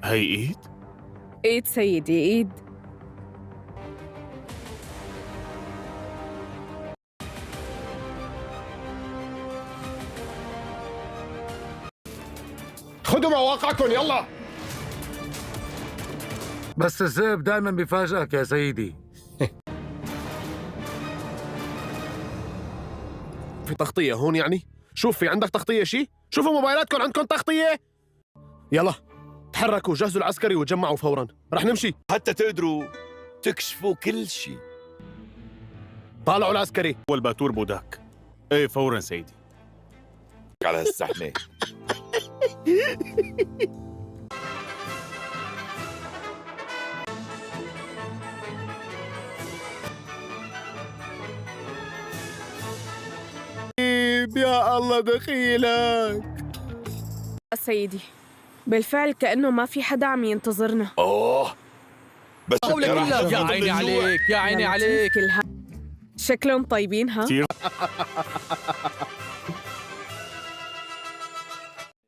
هي إيد؟ إيد سيدي، إيد. خذوا مواقعكم يلا. بس الذئب دائما بيفاجئك يا سيدي. في تغطية هون يعني؟ شوف في عندك تغطية شي؟ شوفوا موبايلاتكم عندكم تغطية؟ يلا تحركوا جهزوا العسكري وجمعوا فورا، رح نمشي. حتى تقدروا تكشفوا كل شيء. طالعوا العسكري. والباتور بوداك. ايه فورا سيدي. على هالزحمة. يا الله دخيلك. سيدي بالفعل كأنه ما في حدا عم ينتظرنا. بس يا عيني عليك يا عيني عليك. شكلهم طيبين ها؟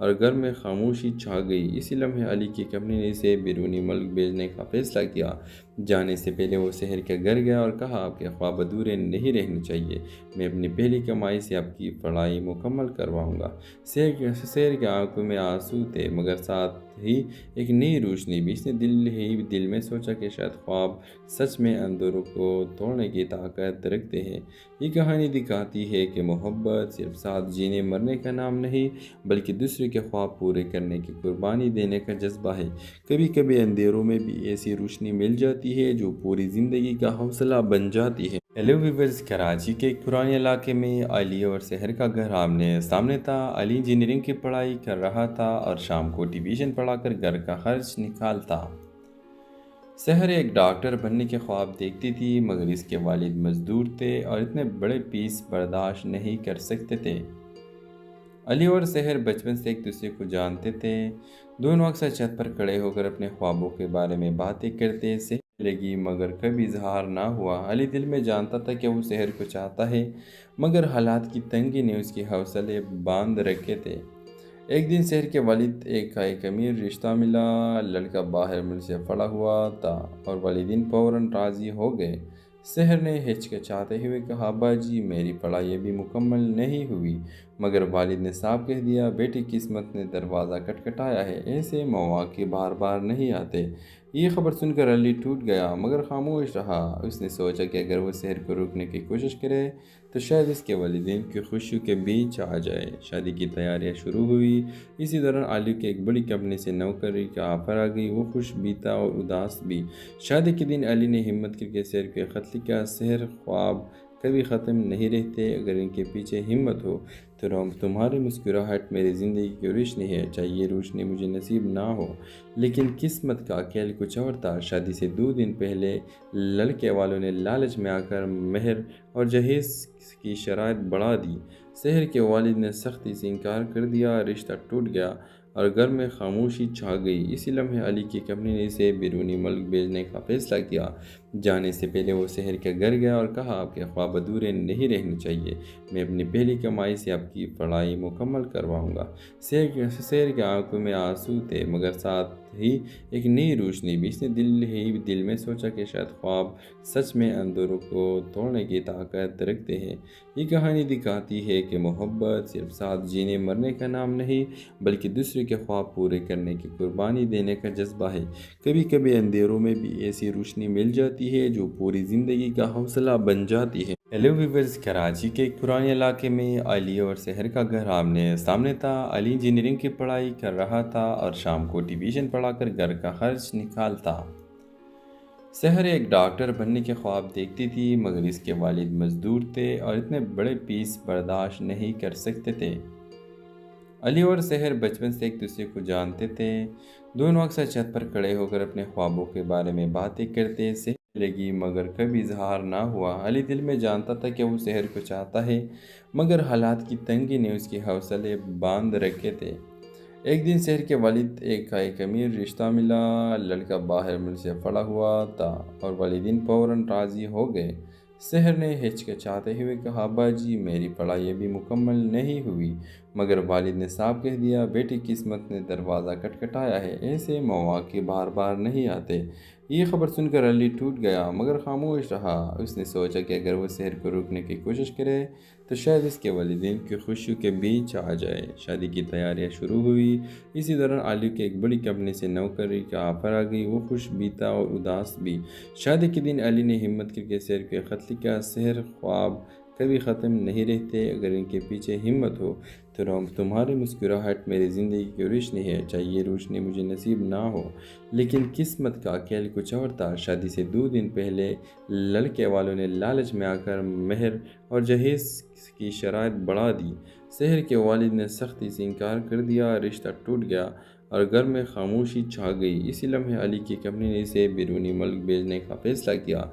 اور گھر میں خاموشی چھا گئی۔ اسی لمحے علی کی کمپنی نے اسے بیرونی ملک بھیجنے کا فیصلہ کیا۔ جانے سے پہلے وہ شہر کے گھر گیا اور کہا آپ کے خواب ادھورے نہیں رہنے چاہیے، میں اپنی پہلی کمائی سے آپ کی پڑھائی مکمل کرواؤں گا۔ شہر کے آنکھوں میں آنسو تھے مگر ساتھ ہی ایک نئی روشنی بھی۔ اس نے دل میں سوچا کہ شاید خواب سچ میں اندھیروں کو توڑنے کی طاقت رکھتے ہیں۔ یہ کہانی دکھاتی ہے کہ محبت صرف ساتھ جینے مرنے کا نام نہیں بلکہ دوسرے کے خواب پورے کرنے کی قربانی دینے کا جذبہ ہے۔ کبھی کبھی اندھیروں میں بھی ایسی روشنی مل جاتی ہے جو پوری زندگی کا حوصلہ بن جاتی ہے۔ ہیلو ویورز، کراچی کے ایک پرانے علاقے میں علی اور شہر کا گھر آمنے سامنے تھا۔ علی انجینئرنگ کی پڑھائی کر رہا تھا اور شام کو ٹیوشن پڑھا کر گھر کا خرچ نکالتا۔ شہر ایک ڈاکٹر بننے کے خواب دیکھتی تھی مگر اس کے والد مزدور تھے اور اتنے بڑے فیس برداشت نہیں کر سکتے تھے۔ علی اور شہر بچپن سے ایک دوسرے کو جانتے تھے۔ دونوں اکثر چھت پر کھڑے ہو کر اپنے خوابوں کے بارے میں باتیں کرتے لگی مگر کبھی اظہار نہ ہوا۔ علی دل میں جانتا تھا کہ وہ شہر کو چاہتا ہے مگر حالات کی تنگی نے اس کے حوصلے باندھ رکھے تھے۔ ایک دن شہر کے والد ایک امیر رشتہ ملا۔ لڑکا باہر ملک سے پڑا ہوا تھا اور والدین فوراً راضی ہو گئے۔ شہر نے ہچکچاتے ہوئے کہا ابا جی میری پڑھائی ابھی مکمل نہیں ہوئی، مگر والد نے صاف کہہ دیا بیٹی قسمت نے دروازہ کھٹکھٹایا ہے، ایسے مواقع بار بار نہیں آتے۔ یہ خبر سن کر علی ٹوٹ گیا مگر خاموش رہا۔ اس نے سوچا کہ اگر وہ شہر کو روکنے کی کوشش کرے تو شاید اس کے والدین کی خوشیوں کے بیچ آ جائے۔ شادی کی تیاریاں شروع ہوئی۔ اسی دوران علی کی ایک بڑی کمپنی سے نوکری کا آفر آ گئی۔ وہ خوش بھی تھا اور اداس بھی۔ شادی کے دن علی نے ہمت کر کے شہر کو خط لکھا، شہر خواب کبھی ختم نہیں رہتے، اگر ان کے پیچھے ہمت ہو تو تمہاری مسکراہٹ میری زندگی کی روشنی ہے، چاہے یہ روشنی مجھے نصیب نہ ہو لیکن قسمت کا کھیل کچھ اور تھا۔ شادی سے 2 دن پہلے لڑکے والوں نے لالچ میں آ کر مہر اور جہیز کی شرائط بڑھا دی۔ شہر کے والد نے سختی سے انکار کر دیا، رشتہ ٹوٹ گیا اور گھر میں خاموشی چھا گئی۔ اسی لمحے علی کی کمپنی نے اسے بیرونی ملک بھیجنے کا فیصلہ کیا۔ جانے سے پہلے وہ شہر کے گھر گیا اور کہا آپ کے خواب ادھورے نہیں رہنے چاہیے، میں اپنی پہلی کمائی سے آپ کی پڑھائی مکمل کرواؤں گا۔ شہر کے آنکھوں میں آنسو تھے مگر ساتھ ہی ایک نئی روشنی بھی۔ اس نے دل میں سوچا کہ شاید خواب سچ میں اندھیروں کو توڑنے کی طاقت رکھتے ہیں۔ یہ کہانی دکھاتی ہے کہ محبت صرف ساتھ جینے مرنے کا نام نہیں بلکہ دوسرے کے خواب پورے کرنے کی قربانی دینے کا جذبہ ہے۔ کبھی کبھی اندھیروں میں بھی ایسی روشنی مل جاتی ہے جو پوری زندگی کا حوصلہ بن جاتی ہے۔ ہیلو ویورز، کراچی کے ایک پرانے علاقے میں علی اور شہر کا گھر آمنے سامنے تھا۔ علی انجینئرنگ کی پڑھائی کر رہا تھا اور شام کو ٹیوشن پڑھا کر گھر کا خرچ نکالتا۔ شہر ایک ڈاکٹر بننے کے خواب دیکھتی تھی مگر اس کے والد مزدور تھے اور اتنے بڑے فیس برداشت نہیں کر سکتے تھے۔ علی اور شہر بچپن سے ایک دوسرے کو جانتے تھے۔ دونوں اکثر چھت پر کھڑے ہو کر اپنے خوابوں کے بارے میں باتیں کرتے لگی مگر کبھی اظہار نہ ہوا۔ علی دل میں جانتا تھا کہ وہ شہر کو چاہتا ہے مگر حالات کی تنگی نے اس کے حوصلے باندھ رکھے تھے۔ ایک دن شہر کے والد ایک امیر رشتہ ملا۔ لڑکا باہر ملک سے پڑا ہوا تھا اور والدین فوراً راضی ہو گئے۔ شہر نے ہچکچاتے ہوئے کہا ابا جی میری پڑھائی ابھی مکمل نہیں ہوئی، مگر والد نے صاف کہہ دیا بیٹی قسمت نے دروازہ کھٹکھٹایا ہے، ایسے مواقع بار بار نہیں آتے۔ یہ خبر سن کر علی ٹوٹ گیا مگر خاموش رہا۔ اس نے سوچا کہ اگر وہ شہر کو روکنے کی کوشش کرے تو شاید اس کے والدین کی خوشیوں کے بیچ آ جائے۔ شادی کی تیاریاں شروع ہوئی۔ اسی دوران علی کی ایک بڑی کمپنی سے نوکری کا آفر آ گئی۔ وہ خوش بھی تھا اور اداس بھی۔ شادی کے دن علی نے ہمت کر کے شہر کو خط لکھا، شہر خواب کبھی ختم نہیں رہتے، اگر ان کے پیچھے ہمت ہو تو تمہاری مسکراہٹ میری زندگی کی روشنی ہے، چاہے یہ روشنی مجھے نصیب نہ ہو لیکن قسمت کا کھیل کچھ اور تھا۔ شادی سے 2 دن پہلے لڑکے والوں نے لالچ میں آ کر مہر اور جہیز کی شرائط بڑھا دی۔ شہر کے والد نے سختی سے انکار کر دیا، رشتہ ٹوٹ گیا اور گھر میں خاموشی چھا گئی۔ اسی لمحے علی کی کمپنی نے اسے بیرونی ملک بھیجنے کا فیصلہ کیا۔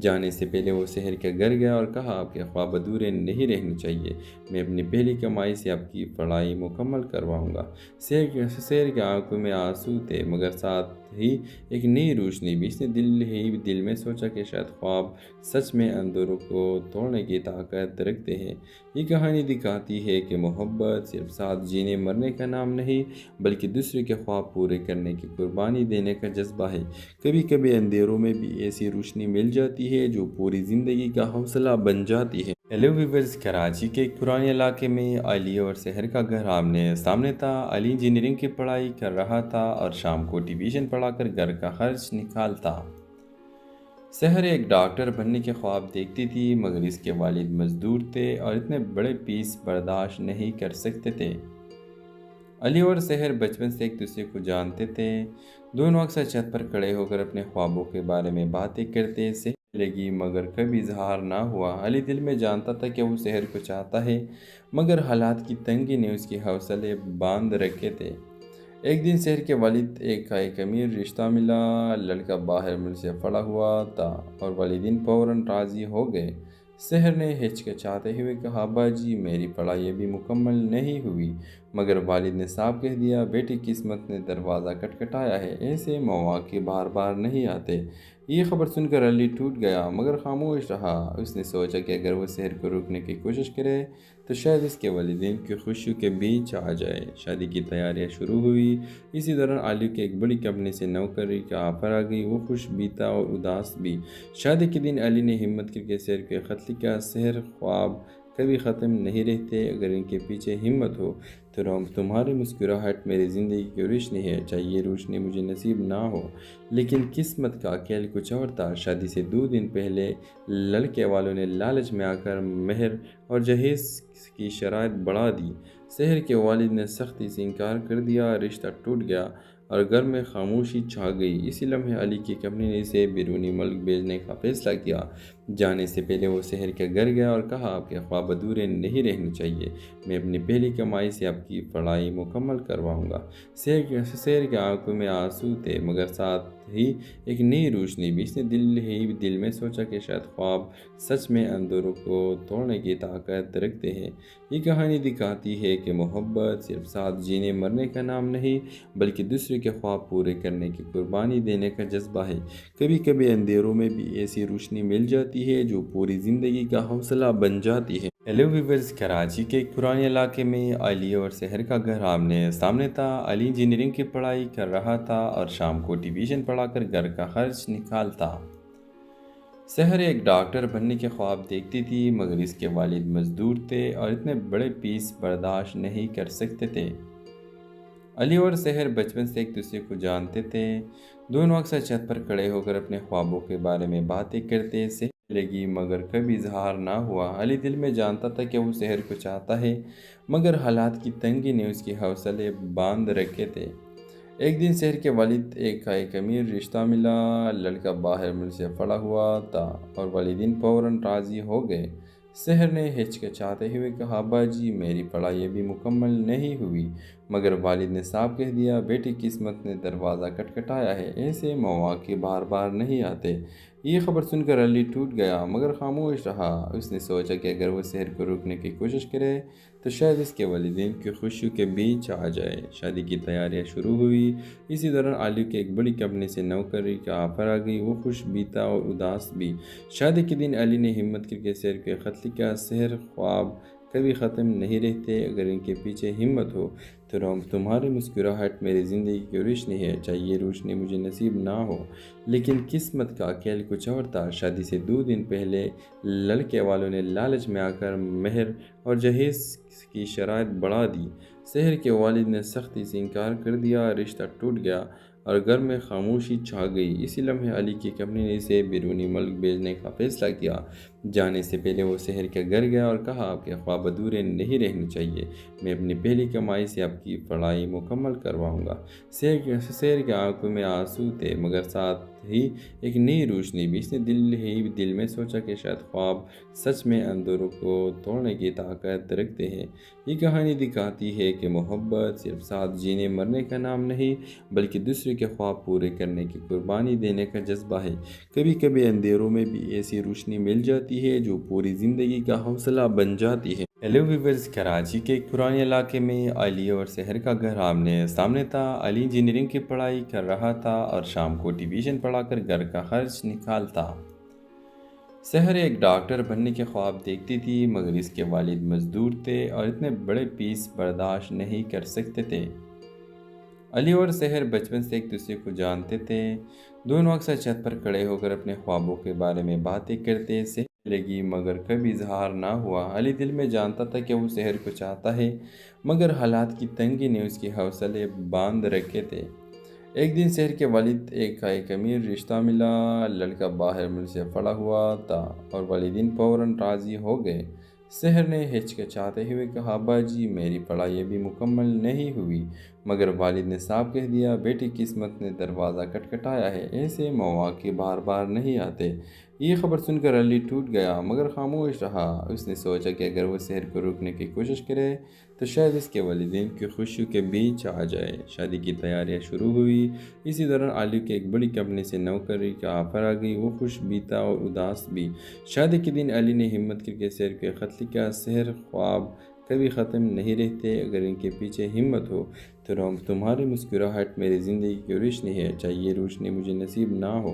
جانے سے پہلے وہ شہر کے گھر گیا اور کہا آپ کے خواب ادھورے نہیں رہنے چاہیے، میں اپنی پہلی کمائی سے آپ کی پڑھائی مکمل کرواؤں گا۔ شہر کے آنکھوں میں آنسو تھے مگر ساتھ ہی ایک نئی روشنی بھی۔ اس نے دل میں سوچا کہ شاید خواب سچ میں اندھیروں کو توڑنے کی طاقت رکھتے ہیں۔ یہ کہانی دکھاتی ہے کہ محبت صرف ساتھ جینے مرنے کا نام نہیں بلکہ دوسرے کے خواب پورے کرنے کی قربانی دینے کا جذبہ ہے۔ کبھی کبھی اندھیروں میں بھی ایسی روشنی مل جاتی ہے جو پوری زندگی کا حوصلہ بن جاتی ہے۔ ہیلو ویورز، کراچی کے ایک پرانے علاقے میں علی اور شہر کا گھر آمنے سامنے تھا۔ علی انجینئرنگ کی پڑھائی کر رہا تھا اور شام کو ٹیوشن پڑھا کر گھر کا خرچ نکالتا۔ شہر ایک ڈاکٹر بننے کے خواب دیکھتی تھی مگر اس کے والد مزدور تھے اور اتنے بڑے فیس برداشت نہیں کر سکتے تھے۔ علی اور شہر بچپن سے ایک دوسرے کو جانتے تھے۔ دونوں اکثر چھت پر کھڑے ہو کر اپنے خوابوں کے بارے میں باتیں کرتے لگی مگر کبھی اظہار نہ ہوا۔ علی دل میں جانتا تھا کہ وہ شہر کو چاہتا ہے مگر حالات کی تنگی نے اس کے حوصلے باندھ رکھے تھے۔ ایک دن شہر کے والد ایک امیر رشتہ ملا۔ لڑکا باہر ملک سے پڑا ہوا تھا اور والدین فوراً راضی ہو گئے۔ شہر نے ہچکچاتے ہوئے کہا ابا جی میری پڑھائی ابھی مکمل نہیں ہوئی، مگر والد نے صاف کہہ دیا بیٹی قسمت نے دروازہ کھٹکھٹایا ہے، ایسے مواقع بار بار نہیں آتے۔ یہ خبر سن کر علی ٹوٹ گیا مگر خاموش رہا۔ اس نے سوچا کہ اگر وہ شہر کو روکنے کی کوشش کرے تو شاید اس کے والدین کی خوشیوں کے بیچ آ جائے۔ شادی کی تیاریاں شروع ہوئی۔ اسی دوران علی کی ایک بڑی کمپنی سے نوکری کا آفر آ گئی۔ وہ خوش بھی تھا اور اداس بھی۔ شادی کے دن علی نے ہمت کر کے شہر کو خط لکھا، شہر خواب کبھی ختم نہیں رہتے، اگر ان کے پیچھے ہمت ہو تو تمہاری مسکراہٹ میری زندگی کی روشنی ہے، چاہے یہ روشنی مجھے نصیب نہ ہو لیکن قسمت کا کھیل کچھ اور تھا۔ شادی سے 2 دن پہلے لڑکے والوں نے لالچ میں آ کر مہر اور جہیز کی شرائط بڑھا دی۔ شہر کے والد نے سختی سے انکار کر دیا، رشتہ ٹوٹ گیا اور گھر میں خاموشی چھا گئی۔ اسی لمحے علی کی کمپنی نے اسے بیرونی ملک بھیجنے کا فیصلہ کیا۔ جانے سے پہلے وہ شہر کے گھر گیا اور کہا آپ کے خواب ادھورے نہیں رہنے چاہیے، میں اپنی پہلی کمائی سے آپ کی پڑھائی مکمل کرواؤں گا۔ شہر کے آنکھوں میں آنسو تھے مگر ساتھ ہی ایک نئی روشنی بھی۔ اس نے دل میں سوچا کہ شاید خواب سچ میں اندھیروں کو توڑنے کی طاقت رکھتے ہیں۔ یہ کہانی دکھاتی ہے کہ محبت صرف ساتھ جینے مرنے کا نام نہیں بلکہ دوسرے کے خواب پورے کرنے کی قربانی دینے کا جذبہ ہے۔ کبھی کبھی اندھیروں میں بھی ایسی روشنی مل جاتی ہے جو پوری زندگی کا حوصلہ بن جاتی ہے۔ ہیلو ویورز، کراچی کے ایک پرانے علاقے میں علی اور شہر کا گھر آمنے سامنے تھا۔ علی انجینئرنگ کی پڑھائی کر رہا تھا اور شام کو ٹیوشن پڑھا کر گھر کا خرچ نکالتا۔ شہر ایک ڈاکٹر بننے کے خواب دیکھتی تھی مگر اس کے والد مزدور تھے اور اتنے بڑے فیس برداشت نہیں کر سکتے تھے۔ علی اور شہر بچپن سے ایک دوسرے کو جانتے تھے۔ دونوں اکثر چھت پر کھڑے ہو کر اپنے خوابوں کے بارے میں باتیں کرتے لگی مگر کبھی اظہار نہ ہوا۔ علی دل میں جانتا تھا کہ وہ شہر کو چاہتا ہے مگر حالات کی تنگی نے اس کے حوصلے باندھ رکھے تھے۔ ایک دن شہر کے والد ایک امیر رشتہ ملا۔ لڑکا باہر ملک سے پڑا ہوا تھا اور والدین فوراً راضی ہو گئے۔ شہر نے ہچکچاتے ہوئے کہا ابا جی میری پڑھائی ابھی مکمل نہیں ہوئی، مگر والد نے صاف کہہ دیا بیٹی قسمت نے دروازہ کھٹکھٹایا ہے، ایسے مواقع بار بار نہیں آتے۔ یہ خبر سن کر علی ٹوٹ گیا مگر خاموش رہا۔ اس نے سوچا کہ اگر وہ شہر کو روکنے کی کوشش کرے تو شاید اس کے والدین کی خوشیوں کے بیچ آ جائے۔ شادی کی تیاریاں شروع ہوئی۔ اسی دوران علی کی ایک بڑی کمپنی سے نوکری کا آفر آ گئی۔ وہ خوش بھی تھا اور اداس بھی۔ شادی کے دن علی نے ہمت کر کے شہر کو خط لکھا، شہر خواب کبھی ختم نہیں رہتے، اگر ان کے پیچھے ہمت ہو تو تمہاری مسکراہٹ میری زندگی کی روشنی ہے، چاہے یہ روشنی مجھے نصیب نہ ہو لیکن قسمت کا کھیل کچھ اور تھا۔ شادی سے 2 دن پہلے لڑکے والوں نے لالچ میں آ کر مہر اور جہیز کی شرائط بڑھا دی۔ شہر کے والد نے سختی سے انکار کر دیا، رشتہ ٹوٹ گیا اور گھر میں خاموشی چھا گئی۔ اسی لمحے علی کی کمپنی نے اسے بیرونی ملک بھیجنے کا فیصلہ کیا۔ جانے سے پہلے وہ شہر کے گھر گیا اور کہا آپ کے خواب ادھورے نہیں رہنے چاہیے، میں اپنی پہلی کمائی سے آپ کی پڑھائی مکمل کرواؤں گا۔ شہر کے آنکھوں میں آنسو تھے مگر ساتھ ہی ایک نئی روشنی بھی۔ اس نے دل میں سوچا کہ شاید خواب سچ میں اندھیروں کو توڑنے کی طاقت رکھتے ہیں۔ یہ کہانی دکھاتی ہے کہ محبت صرف ساتھ جینے مرنے کا نام نہیں بلکہ دوسرے کے خواب پورے کرنے کی قربانی دینے کا جذبہ ہے۔ کبھی کبھی اندھیروں میں بھی ایسی روشنی مل جاتی ہے جو پوری زندگی کا حوصلہ بن جاتی ہے۔ ہیلو ویورز، کراچی کے ایک پرانے علاقے میں علی اور شہر کا گھر آمنے سامنے تھا۔ علی انجینئرنگ کی پڑھائی کر رہا تھا اور شام کو ٹیوشن پڑھا کر گھر کا خرچ نکالتا۔ شہر ایک ڈاکٹر بننے کے خواب دیکھتی تھی مگر اس کے والد مزدور تھے اور اتنے بڑے فیس برداشت نہیں کر سکتے تھے۔ علی اور شہر بچپن سے ایک دوسرے کو جانتے تھے، دونوں اکثر چھت پر کھڑے ہو کر اپنے خوابوں کے بارے میں باتیں کرتے لگی مگر کبھی اظہار نہ ہوا۔ علی دل میں جانتا تھا کہ وہ شہر کو چاہتا ہے مگر حالات کی تنگی نے اس کے حوصلے باندھ رکھے تھے۔ ایک دن شہر کے والد کا ایک امیر رشتہ ملا۔ لڑکا باہر ملک سے پڑا ہوا تھا اور والدین فوراً راضی ہو گئے۔ شہر نے ہچکچاتے ہوئے کہا، ابا جی میری پڑھائی ابھی مکمل نہیں ہوئی، مگر والد نے صاف کہہ دیا بیٹی قسمت نے دروازہ کھٹکھٹایا ہے، ایسے مواقع بار بار نہیں آتے۔ یہ خبر سن کر علی ٹوٹ گیا مگر خاموش رہا۔ اس نے سوچا کہ اگر وہ شہر کو روکنے کی کوشش کرے تو شاید اس کے والدین کی خوشیوں کے بیچ آ جائے۔ شادی کی تیاریاں شروع ہوئی۔ اسی دوران علی کے ایک بڑی کمپنی سے نوکری کا آفر آ گئی۔ وہ خوش بھی تھا اور اداس بھی۔ شادی کے دن علی نے ہمت کر کے شہر کو خط لکھا، شہر خواب کبھی ختم نہیں رہتے، اگر ان کے پیچھے ہمت ہو تو تمہاری مسکراہٹ میری زندگی کی روشنی ہے، چاہے یہ روشنی مجھے نصیب نہ ہو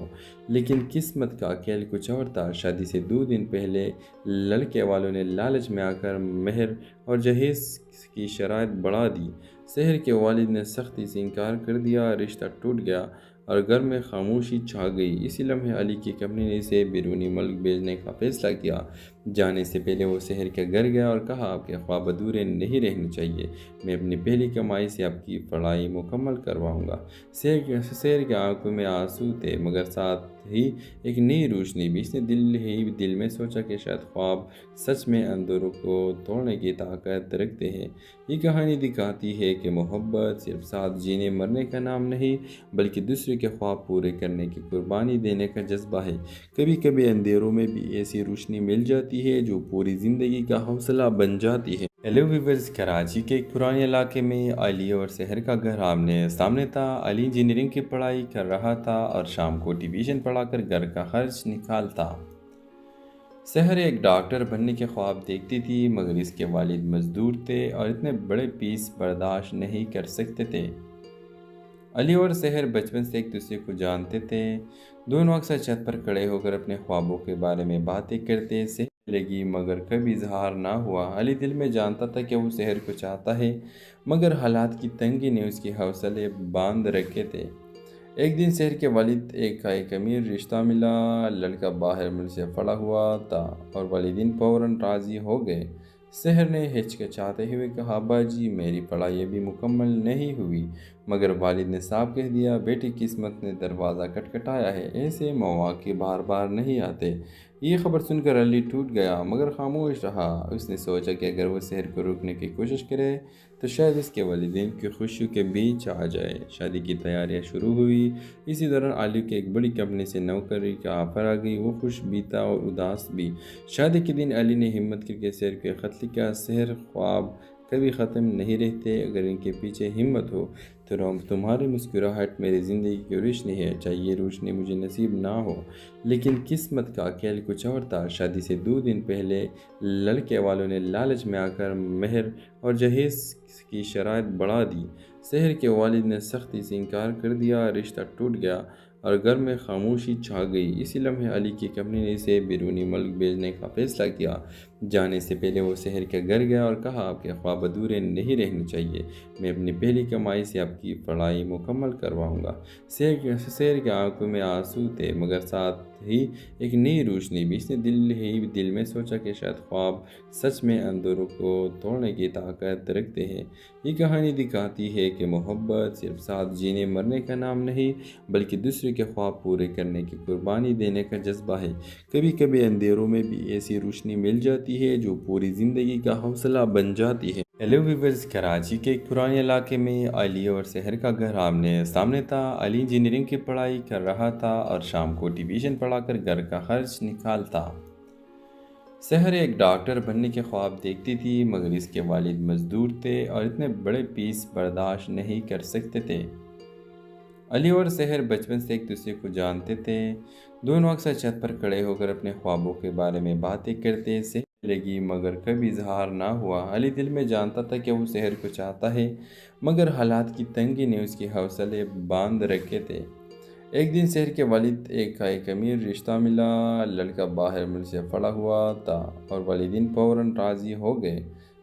لیکن قسمت کا کھیل کچھ اور تھا۔ شادی سے 2 دن پہلے لڑکے والوں نے لالچ میں آ کر مہر اور جہیز کی شرائط بڑھا دی۔ شہر کے والد نے سختی سے انکار کر دیا، رشتہ ٹوٹ گیا اور گھر میں خاموشی چھا گئی۔ اسی لمحے علی کی کمپنی نے اسے بیرونی ملک بھیجنے کا فیصلہ کیا۔ جانے سے پہلے وہ شہر کے گھر گیا اور کہا آپ کے خواب ادھورے نہیں رہنے چاہیے، میں اپنی پہلی کمائی سے آپ کی پڑھائی مکمل کرواؤں گا۔ شہر کے آنکھوں میں آنسو تھے مگر ساتھ ہی ایک نئی روشنی بھی۔ اس نے دل میں سوچا کہ شاید خواب سچ میں اندھیروں کو توڑنے کی طاقت رکھتے ہیں۔ یہ کہانی دکھاتی ہے کہ محبت صرف ساتھ جینے مرنے کا نام نہیں بلکہ دوسرے کے خواب پورے کرنے کی قربانی دینے کا جذبہ ہے۔ کبھی کبھی اندھیروں میں بھی ایسی روشنی مل جاتی ہے جو پوری زندگی کا حوصلہ بن جاتی ہے۔ ہیلو ویورز، کراچی کے ایک پرانے علاقے میں علی اور شہر کا گھر آمنے سامنے تھا۔ علی انجینئرنگ کی پڑھائی کر رہا تھا اور شام کو ٹیوشن پڑھا کر گھر کا خرچ نکالتا۔ شہر ایک ڈاکٹر بننے کے خواب دیکھتی تھی مگر اس کے والد مزدور تھے اور اتنے بڑے فیس برداشت نہیں کر سکتے تھے۔ علی اور شہر بچپن سے ایک دوسرے کو جانتے تھے، دونوں اکثر چھت پر کھڑے ہو کر اپنے خوابوں کے بارے میں باتیں کرتے لگی مگر کبھی اظہار نہ ہوا۔ علی دل میں جانتا تھا کہ وہ شہر کو چاہتا ہے مگر حالات کی تنگی نے اس کے حوصلے باندھ رکھے تھے۔ ایک دن شہر کے والد کا ایک امیر رشتہ ملا۔ لڑکا باہر ملک سے پڑا ہوا تھا اور والدین فوراً راضی ہو گئے۔ شہر نے ہچکچاتے ہوئے کہا، ابا جی میری پڑھائی ابھی مکمل نہیں ہوئی، مگر والد نے صاف کہہ دیا بیٹی قسمت نے دروازہ کھٹکھٹایا ہے، ایسے مواقع بار بار نہیں آتے۔ یہ خبر سن کر علی ٹوٹ گیا مگر خاموش رہا۔ اس نے سوچا کہ اگر وہ شہر کو روکنے کی کوشش کرے تو شاید اس کے والدین کی خوشیوں کے بیچ آ جائے۔ شادی کی تیاریاں شروع ہوئی۔ اسی دوران علی کے ایک بڑی کمپنی سے نوکری کا آفر آ گئی۔ وہ خوش بھی تھا اور اداس بھی۔ شادی کے دن علی نے ہمت کر کے شہر کو خط لکھا، شہر خواب کبھی ختم نہیں رہتے، اگر ان کے پیچھے ہمت ہو تو تمہاری مسکراہٹ میری زندگی کی روشنی ہے، چاہے یہ روشنی مجھے نصیب نہ ہو لیکن قسمت کا کھیل کچھ اور تھا۔ شادی سے 2 دن پہلے لڑکے والوں نے لالچ میں آ کر مہر اور جہیز کی شرائط بڑھا دی۔ شہر کے والد نے سختی سے انکار کر دیا، رشتہ ٹوٹ گیا اور گھر میں خاموشی چھا گئی۔ اسی لمحے علی کی کمپنی نے اسے بیرونی ملک بھیجنے کا فیصلہ کیا۔ جانے سے پہلے وہ شہر کے گھر گیا اور کہا آپ کے خواب ادھورے نہیں رہنے چاہیے، میں اپنی پہلی کمائی سے آپ کی پڑھائی مکمل کرواؤں گا۔ شہر کے آنکھوں میں آنسو تھے مگر ساتھ ہی ایک نئی روشنی بھی۔ اس نے دل میں سوچا کہ شاید خواب سچ میں اندھیروں کو توڑنے کی طاقت رکھتے ہیں۔ یہ کہانی دکھاتی ہے کہ محبت صرف ساتھ جینے مرنے کا نام نہیں بلکہ دوسرے کے خواب پورے کرنے کی قربانی دینے کا جذبہ ہے۔ کبھی کبھی اندھیروں میں بھی ایسی روشنی مل جاتی ہے جو پوری زندگی کا حوصلہ بن جاتی ہے۔ ہیلو ویورز، کراچی کے ایک پرانے علاقے میں علی اور شہر کا گھر آمنے سامنے تھا۔ علی انجینئرنگ کی پڑھائی کر رہا تھا اور شام کو ٹیوشن پڑھا کر گھر کا خرچ نکالتا۔ شہر ایک ڈاکٹر بننے کے خواب دیکھتی تھی مگر اس کے والد مزدور تھے اور اتنے بڑے پیس برداشت نہیں کر سکتے تھے۔ علی اور شہر بچپن سے ایک دوسرے کو جانتے تھے۔ دونوں اکثر چھت پر کھڑے ہو کر اپنے خوابوں کے بارے میں باتیں کرتے لگی مگر کبھی اظہار نہ ہوا۔ علی دل میں جانتا تھا کہ وہ شہر کو چاہتا ہے مگر حالات کی تنگی نے اس کے حوصلے باندھ رکھے تھے۔ ایک دن شہر کے والد کا ایک امیر رشتہ ملا۔ لڑکا باہر ملک سے پڑا ہوا تھا اور والدین فوراً راضی ہو گئے۔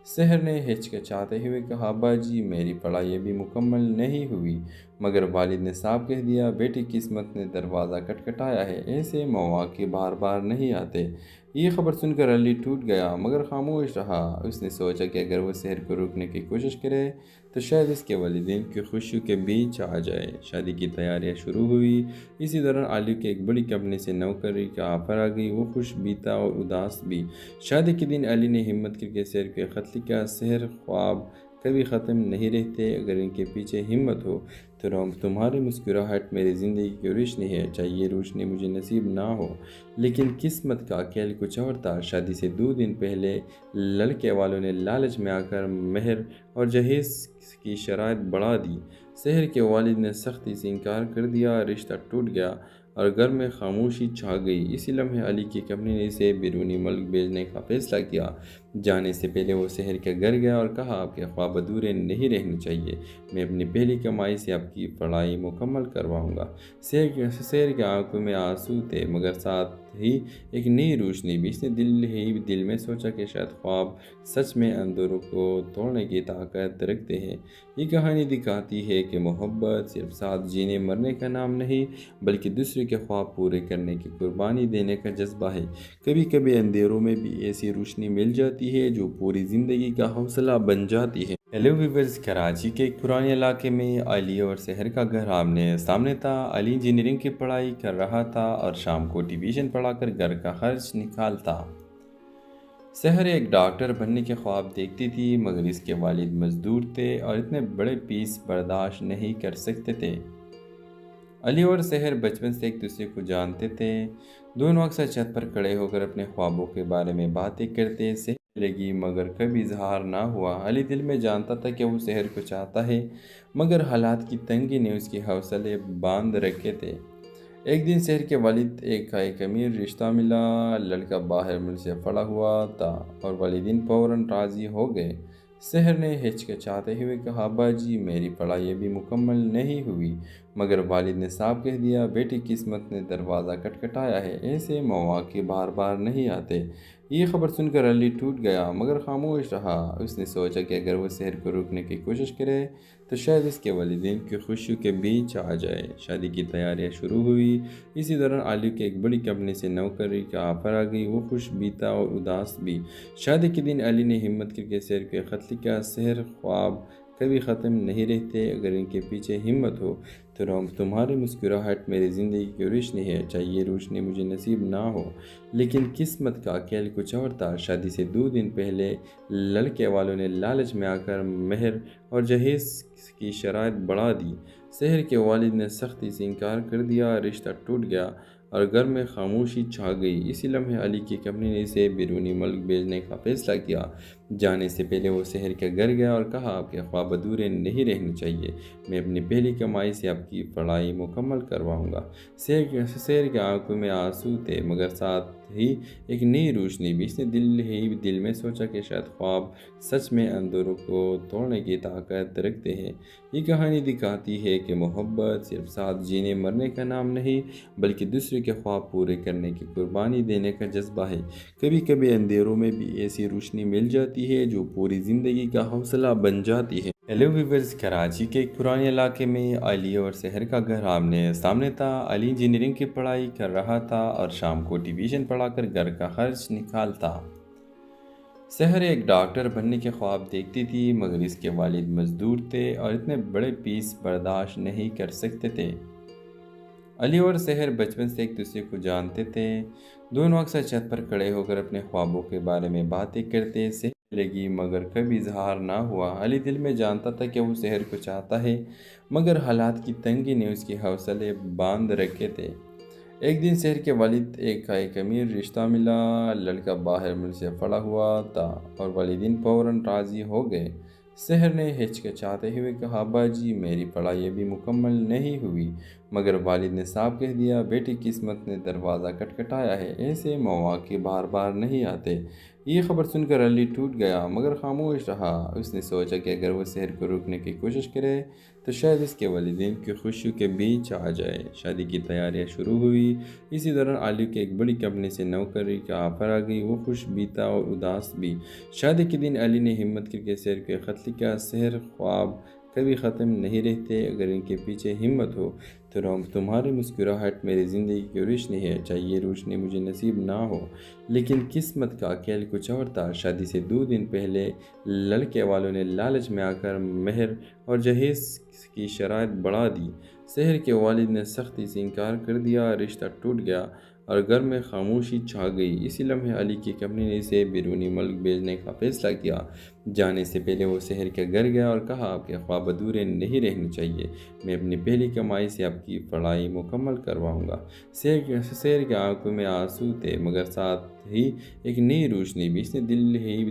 شہر نے ہچکچاتے ہوئے کہا ابا جی میری پڑھائی ابھی مکمل نہیں ہوئی، مگر والد نے صاف کہہ دیا بیٹی قسمت نے دروازہ کھٹکھٹایا ہے، ایسے مواقع بار بار نہیں آتے۔ یہ خبر سن کر علی ٹوٹ گیا مگر خاموش رہا۔ اس نے سوچا کہ اگر وہ شہر کو روکنے کی کوشش کرے تو شاید اس کے والدین کی خوشیوں کے بیچ آ جائے۔ شادی کی تیاریاں شروع ہوئی۔ اسی دوران علی کے ایک بڑی کمپنی سے نوکری کا آفر آ گئی۔ وہ خوش بھی تھا اور اداس بھی۔ شادی کے دن علی نے ہمت کر کے شہر کو خط لکھا، شہر خواب کبھی ختم نہیں رہتے، اگر ان کے پیچھے ہمت ہو تو تمہاری مسکراہٹ میری زندگی کی روشنی ہے، چاہے یہ روشنی مجھے نصیب نہ ہو لیکن قسمت کا کھیل کچھ اور تھا۔ شادی سے 2 دن پہلے لڑکے والوں نے لالچ میں آ کر مہر اور جہیز کی شرائط بڑھا دی۔ شہر کے والد نے سختی سے انکار کر دیا، رشتہ ٹوٹ گیا اور گھر میں خاموشی چھا گئی۔ اسی لمحے علی کی کمپنی نے اسے بیرونی ملک بھیجنے کا فیصلہ کیا۔ جانے سے پہلے وہ شہر کے گھر گیا اور کہا آپ کے خواب ادھورے نہیں رہنے چاہیے، میں اپنی پہلی کمائی سے آپ کی پڑھائی مکمل کرواؤں گا۔ شہر کے آنکھوں میں آنسو تھے مگر ساتھ ہی ایک نئی روشنی بھی۔ اس نے دل میں سوچا کہ شاید خواب سچ میں اندھیروں کو توڑنے کی طاقت رکھتے ہیں۔ یہ کہانی دکھاتی ہے کہ محبت صرف ساتھ جینے مرنے کا نام نہیں بلکہ دوسرے کے خواب پورے کرنے کی قربانی دینے کا جذبہ ہے۔ کبھی کبھی اندھیروں میں بھی ایسی روشنی مل جاتی ہے جو پوری زندگی کا حوصلہ بن جاتی ہے۔ ہیلو ویورز، کراچی کے ایک پرانے علاقے میں علی اور شہر کا گھر آمنے سامنے تھا۔ علی انجینئرنگ کی پڑھائی کر رہا تھا اور شام کو ٹیوشن پڑھا کر گھر کا خرچ نکالتا۔ شہر ایک ڈاکٹر بننے کے خواب دیکھتی تھی مگر اس کے والد مزدور تھے اور اتنے بڑے پیس برداشت نہیں کر سکتے تھے۔ علی اور شہر بچپن سے ایک دوسرے کو جانتے تھے۔ دونوں اکثر چھت پر کھڑے ہو کر اپنے خوابوں کے بارے میں باتیں کرتے لگی مگر کبھی اظہار نہ ہوا۔ علی دل میں جانتا تھا کہ وہ شہر کو چاہتا ہے مگر حالات کی تنگی نے اس کے حوصلے باندھ رکھے تھے۔ ایک دن شہر کے والد کا ایک امیر رشتہ ملا۔ لڑکا باہر ملک سے پڑا ہوا تھا اور والدین فوراً راضی ہو گئے۔ شہر نے ہچکچاتے ہوئے کہا ابا جی میری پڑھائی ابھی مکمل نہیں ہوئی، مگر والد نے صاف کہہ دیا بیٹی قسمت نے دروازہ کھٹکھٹایا ہے، ایسے مواقع بار بار نہیں آتے۔ یہ خبر سن کر علی ٹوٹ گیا مگر خاموش رہا۔ اس نے سوچا کہ اگر وہ شہر کو روکنے کی کوشش کرے تو شاید اس کے والدین کی خوشیوں کے بیچ آ جائے۔ شادی کی تیاریاں شروع ہوئی۔ اسی دوران علی کے ایک بڑی کمپنی سے نوکری کا آفر آ گئی۔ وہ خوش بھی تھا اور اداس بھی۔ شادی کے دن علی نے ہمت کر کے شہر کو خط لکھا، شہر خواب کبھی ختم نہیں رہتے، اگر ان کے پیچھے ہمت ہو تو تمہاری مسکراہٹ میری زندگی کی روشنی ہے، چاہے یہ روشنی مجھے نصیب نہ ہو لیکن قسمت کا کھیل کچھ اور تھا۔ شادی سے 2 دن پہلے لڑکے والوں نے لالچ میں آ کر مہر اور جہیز کی شرائط بڑھا دی۔ شہر کے والد نے سختی سے انکار کر دیا، رشتہ ٹوٹ گیا اور گھر میں خاموشی چھا گئی۔ اسی لمحے علی کی کمپنی نے اسے بیرونی ملک بھیجنے کا فیصلہ کیا۔ جانے سے پہلے وہ شہر کے گھر گیا اور کہا آپ کے خواب ادھورے نہیں رہنے چاہیے، میں اپنی پہلی کمائی سے آپ کی پڑھائی مکمل کرواؤں گا۔ شہر کے آنکھوں میں آنسو تھے مگر ساتھ ہی ایک نئی روشنی بھی۔ اس نے دل میں سوچا کہ شاید خواب سچ میں اندھیروں کو توڑنے کی طاقت رکھتے ہیں۔ یہ کہانی دکھاتی ہے کہ محبت صرف ساتھ جینے مرنے کا نام نہیں بلکہ دوسرے کے خواب پورے کرنے کی قربانی دینے کا جذبہ ہے۔ کبھی کبھی اندھیروں میں بھی ایسی روشنی مل جاتی ہے جو پوری زندگی کا حوصلہ بن جاتی ہے۔ ہیلو ویورز، کراچی کے ایک پرانے علاقے میں علی اور شہر کا گھر آمنے سامنے تھا۔ علی انجینئرنگ کی پڑھائی کر رہا تھا اور شام کو ٹیویشن پڑھا کر گھر کا خرچ نکالتا۔ شہر ایک ڈاکٹر بننے کے خواب دیکھتی تھی مگر اس کے والد مزدور تھے اور اتنے بڑے فیس برداشت نہیں کر سکتے تھے۔ علی اور شہر بچپن سے ایک دوسرے کو جانتے تھے، دونوں اکثر چھت پر کھڑے ہو کر اپنے خوابوں کے بارے میں باتیں کرتے۔ شہر لگی مگر کبھی اظہار نہ ہوا۔ علی دل میں جانتا تھا کہ وہ شہر کو چاہتا ہے مگر حالات کی تنگی نے اس کے حوصلے باندھ رکھے تھے۔ ایک دن شہر کے والد ایک امیر رشتہ ملا۔ لڑکا باہر ملک سے پڑا ہوا تھا اور والدین فوراً راضی ہو گئے۔ شہر نے ہچکچاتے ہوئے کہا، ابا جی میری پڑھائی ابھی مکمل نہیں ہوئی، مگر والد نے صاف کہہ دیا، بیٹی قسمت نے دروازہ کھٹکھٹایا ہے، ایسے مواقع بار بار نہیں آتے۔ یہ خبر سن کر علی ٹوٹ گیا مگر خاموش رہا۔ اس نے سوچا کہ اگر وہ شہر کو روکنے کی کوشش کرے تو شاید اس کے والدین کی خوشیوں کے بیچ آ جائے۔ شادی کی تیاریاں شروع ہوئی۔ اسی دوران علی کے ایک بڑی کمپنی سے نوکری کا آفر آ گئی۔ وہ خوش بھی تھا اور اداس بھی۔ شادی کے دن علی نے ہمت کر کے شہر کو ایک خط لکھا، شہر خواب کبھی ختم نہیں رہتے، اگر ان کے پیچھے ہمت ہو تو تمہاری مسکراہٹ میری زندگی کی روشنی ہے، چاہے یہ روشنی مجھے نصیب نہ ہو۔ لیکن قسمت کا کھیل کچھ اور تھا۔ شادی سے 2 دن پہلے لڑکے والوں نے لالچ میں آ کر مہر اور جہیز کی شرائط بڑھا دی۔ شہر کے والد نے سختی سے انکار کر دیا، رشتہ ٹوٹ گیا اور گھر میں خاموشی چھا گئی۔ اسی لمحے علی کی کمپنی نے اسے بیرونی ملک بھیجنے کا فیصلہ کیا۔ جانے سے پہلے وہ شہر کے گھر گیا اور کہا، آپ کے خواب ادھورے نہیں رہنے چاہیے، میں اپنی پہلی کمائی سے آپ کی پڑھائی مکمل کرواؤں گا۔ شہر کے آنکھوں میں آنسو تھے مگر ساتھ ہی ایک نئی روشنی بھی۔ اس نے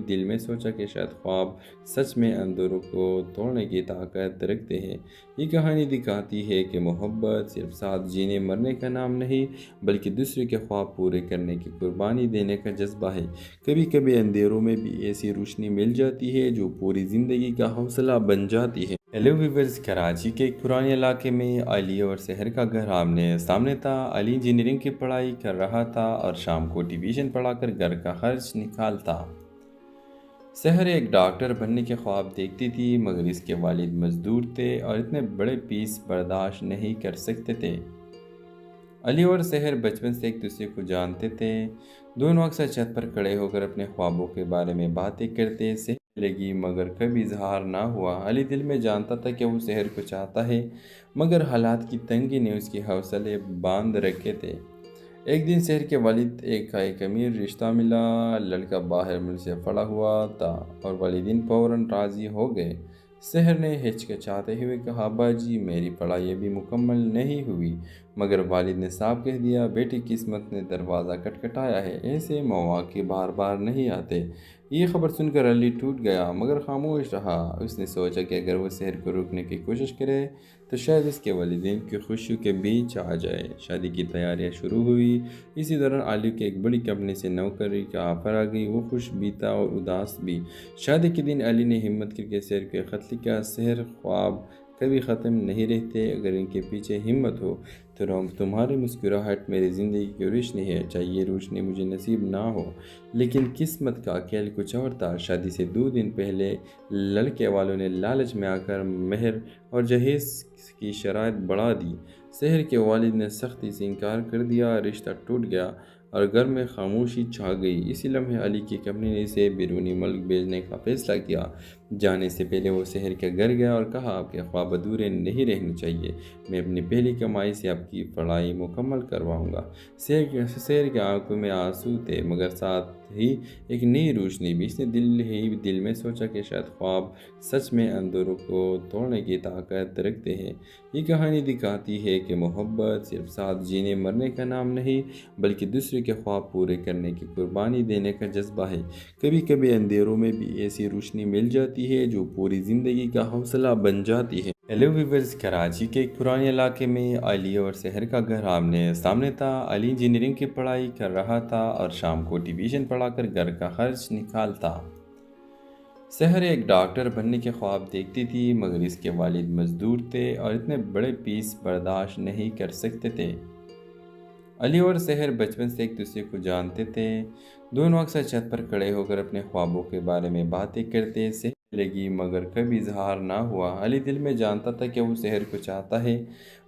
دل میں سوچا کہ شاید خواب سچ میں اندھیروں کو توڑنے کی طاقت رکھتے ہیں۔ یہ کہانی دکھاتی ہے کہ محبت صرف ساتھ جینے مرنے کا نام نہیں بلکہ دوسرے کے خواب پورے کرنے کی قربانی دینے کا جذبہ ہے۔ کبھی کبھی اندھیروں میں بھی ایسی روشنی مل جاتی ہے جو پوری زندگی کا حوصلہ بن جاتی ہے۔ ہیلو ویورز، کراچی کے ایک پرانے علاقے میں علی اور شہر کا گھر آمنے سامنے تھا۔ علی انجینئرنگ کی پڑھائی کر رہا تھا اور شام کو ٹیویشن پڑھا کر گھر کا خرچ نکالتا۔ شہر ایک ڈاکٹر بننے کے خواب دیکھتی تھی مگر اس کے والد مزدور تھے اور اتنے بڑے فیس برداشت نہیں کر سکتے تھے۔ علی اور شہر بچپن سے ایک دوسرے کو جانتے تھے، دونوں اکثر چھت پر کھڑے ہو کر اپنے خوابوں کے بارے میں باتیں کرتے۔ شہر لگی مگر کبھی اظہار نہ ہوا۔ علی دل میں جانتا تھا کہ وہ شہر کو چاہتا ہے مگر حالات کی تنگی نے اس کے حوصلے باندھ رکھے تھے۔ ایک دن شہر کے والد ایک امیر رشتہ ملا۔ لڑکا باہر ملک سے پڑا ہوا تھا اور والدین فوراً راضی ہو گئے۔ شہر نے ہچکچاتے ہوئے کہا، ابا جی میری پڑھائی ابھی مکمل نہیں ہوئی، مگر والد نے صاف کہہ دیا، بیٹی قسمت نے دروازہ کھٹکھٹایا ہے، ایسے مواقع بار بار نہیں آتے۔ یہ خبر سن کر علی ٹوٹ گیا مگر خاموش رہا۔ اس نے سوچا کہ اگر وہ شہر کو روکنے کی کوشش کرے تو شاید اس کے والدین کی خوشیوں کے بیچ آ جائے۔ شادی کی تیاریاں شروع ہوئی۔ اسی دوران علی کے ایک بڑی کمپنی سے نوکری کا آفر آ گئی۔ وہ خوش بھی تھا اور اداس بھی۔ شادی کے دن علی نے ہمت کر کے شہر کو ایک خط لکھا، شہر خواب کبھی ختم نہیں رہتے، اگر ان کے پیچھے ہمت ہو تو تمہاری مسکراہٹ میری زندگی کی روشنی ہے، چاہے یہ روشنی مجھے نصیب نہ ہو۔ لیکن قسمت کا کھیل کچھ اور تھا۔ شادی سے 2 دن پہلے لڑکے والوں نے لالچ میں آ کر مہر اور جہیز کی شرائط بڑھا دی۔ شہر کے والد نے سختی سے انکار کر دیا، رشتہ ٹوٹ گیا اور گھر میں خاموشی چھا گئی۔ اسی لمحے علی کی کمپنی نے اسے بیرونی ملک بھیجنے کا فیصلہ کیا۔ جانے سے پہلے وہ شہر کے گھر گیا اور کہا آپ کے خواب ادھورے نہیں رہنے چاہیے، میں اپنی پہلی کمائی سے آپ کی پڑھائی مکمل کرواؤں گا۔ شہر کے آنکھوں میں آنسو تھے مگر ساتھ ہی ایک نئی روشنی بھی۔ اس نے دل میں سوچا کہ شاید خواب سچ میں اندھیروں کو توڑنے کی طاقت رکھتے ہیں۔ یہ کہانی دکھاتی ہے کہ محبت صرف ساتھ جینے مرنے کا نام نہیں بلکہ دوسرے کے خواب پورے کرنے کی قربانی دینے کا جذبہ ہے۔ کبھی کبھی اندھیروں میں بھی ایسی روشنی مل جاتی ہے جو پوری زندگی کا حوصلہ بن جاتی ہے۔ ہیلو ویورز، کراچی کے ایک پرانے علاقے میں علی اور سحر کا گھر آمنے سامنے تھا۔ علی انجینئرنگ کی پڑھائی کر رہا تھا اور شام کو ٹیوشن پڑھا کر گھر کا خرچ نکالتا۔ سحر ایک ڈاکٹر بننے کے خواب دیکھتی تھی مگر اس کے والد مزدور تھے اور اتنے بڑے فیس برداشت نہیں کر سکتے تھے۔ علی اور سحر بچپن سے ایک دوسرے کو جانتے تھے، دونوں اکثر چھت پر کھڑے ہو کر اپنے خوابوں کے بارے میں باتیں کرتے لگی مگر کبھی اظہار نہ ہوا۔ علی دل میں جانتا تھا کہ وہ سحر کو چاہتا ہے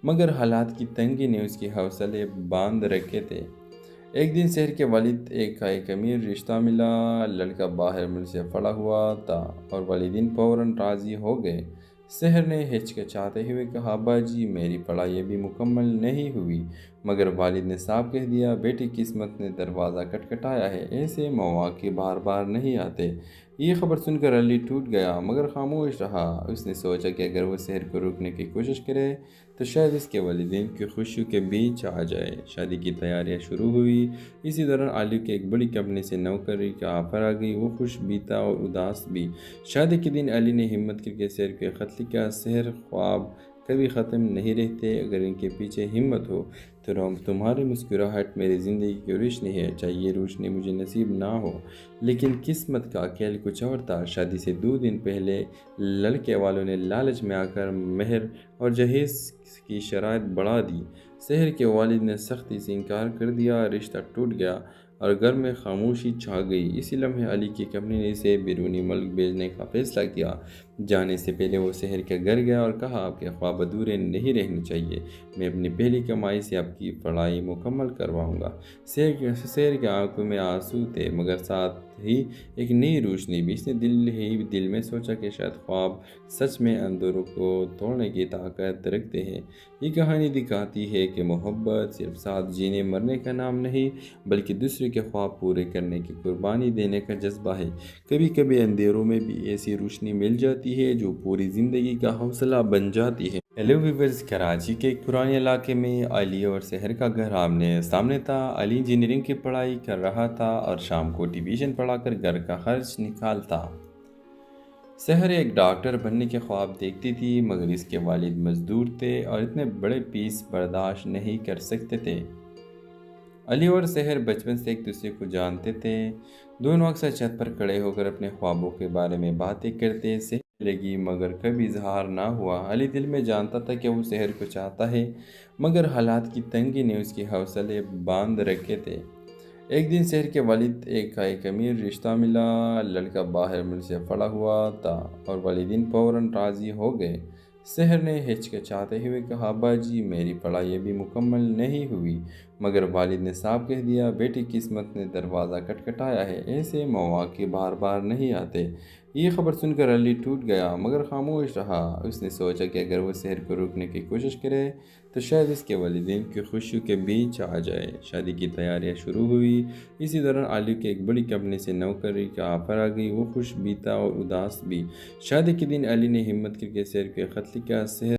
مگر حالات کی تنگی نے اس کے حوصلے باندھ رکھے تھے۔ ایک دن سحر کے والد ایک امیر رشتہ ملا، لڑکا باہر ملک سے پڑا ہوا تھا اور والدین فوراً راضی ہو گئے۔ سحر نے ہچکچاتے ہوئے کہا، ابا جی میری پڑھائی ابھی مکمل نہیں ہوئی، مگر والد نے صاف کہہ دیا بیٹی قسمت نے دروازہ کھٹکھٹایا ہے، ایسے مواقع بار بار نہیں آتے۔ یہ خبر سن کر علی ٹوٹ گیا مگر خاموش رہا۔ اس نے سوچا کہ اگر وہ سحر کو روکنے کی کوشش کرے تو شاید اس کے والدین کی خوشیوں کے بیچ آ جائے۔ شادی کی تیاریاں شروع ہوئی۔ اسی دوران علی کے ایک بڑی کمپنی سے نوکری کا آفر آ گئی۔ وہ خوش بھی تھا اور اداس بھی۔ شادی کے دن علی نے ہمت کر کے سحر کو خط لکھا، سحر خواب کبھی ختم نہیں رہتے، اگر ان کے پیچھے ہمت ہو تو تمہاری مسکراہٹ میری زندگی کی روشنی ہے، چاہے یہ روشنی مجھے نصیب نہ ہو لیکن قسمت کا کھیل کچھ اور تھا۔ شادی سے 2 دن پہلے لڑکے والوں نے لالچ میں آ کر مہر اور جہیز کی شرائط بڑھا دی۔ سحر کے والد نے سختی سے انکار کر دیا، رشتہ ٹوٹ گیا اور گھر میں خاموشی چھا گئی۔ اسی لمحے علی کی کمپنی نے اسے بیرونی ملک بھیجنے کا فیصلہ کیا۔ جانے سے پہلے وہ سحر کے گھر گیا اور کہا آپ کے خواب ادھورے نہیں رہنے چاہیے، میں اپنی پہلی کمائی سے آپ کی پڑھائی مکمل کرواؤں گا۔ سحر کے آنکھوں میں آنسو تھے مگر ساتھ ہی ایک نئی روشنی بھی۔ اس نے دل میں سوچا کہ شاید خواب سچ میں اندھیروں کو توڑنے کی طاقت رکھتے ہیں۔ یہ کہانی دکھاتی ہے کہ محبت صرف ساتھ جینے مرنے کا نام نہیں بلکہ دوسرے کے خواب پورے کرنے کی قربانی دینے کا جذبہ ہے۔ کبھی کبھی اندھیروں میں بھی ایسی روشنی مل جاتی ہے جو پوری زندگی کا حوصلہ بن جاتی ہے۔ ہیلو ویورز، کراچی کے ایک پرانے علاقے میں علی اور سحر کا گھر آمنے سامنے تھا۔ علی انجینئرنگ کی پڑھائی کر رہا تھا اور شام کو ٹیوشن پڑھا کر گھر کا خرچ نکالتا۔ سحر ایک ڈاکٹر بننے کے خواب دیکھتی تھی مگر اس کے والد مزدور تھے اور اتنے بڑے فیس برداشت نہیں کر سکتے تھے۔ علی اور سحر بچپن سے ایک دوسرے کو جانتے تھے، دونوں اکثر چھت پر کھڑے ہو کر اپنے خوابوں کے بارے میں باتیں کرتے لگی مگر کبھی اظہار نہ ہوا۔ علی دل میں جانتا تھا کہ وہ سحر کو چاہتا ہے مگر حالات کی تنگی نے اس کے حوصلے باندھ رکھے تھے۔ ایک دن سحر کے والد ایک امیر رشتہ ملا، لڑکا باہر ملک سے پڑا ہوا تھا اور والدین فوراً راضی ہو گئے۔ سحر نے ہچکچاتے ہوئے کہا، ابا جی میری پڑھائی ابھی مکمل نہیں ہوئی، مگر والد نے صاف کہہ دیا بیٹی قسمت نے دروازہ کھٹکھٹایا ہے، ایسے مواقع بار بار نہیں آتے۔ یہ خبر سن کر علی ٹوٹ گیا مگر خاموش رہا۔ اس نے سوچا کہ اگر وہ سحر کو روکنے کی کوشش کرے تو شاید اس کے والدین کی خوشیوں کے بیچ آ جائے۔ شادی کی تیاریاں شروع ہوئی۔ اسی دوران علی کے ایک بڑی کمپنی سے نوکری کا آفر آ گئی۔ وہ خوش بھی تھا اور اداس بھی۔ شادی کے دن علی نے ہمت کر کے سحر کو خط لکھا، سحر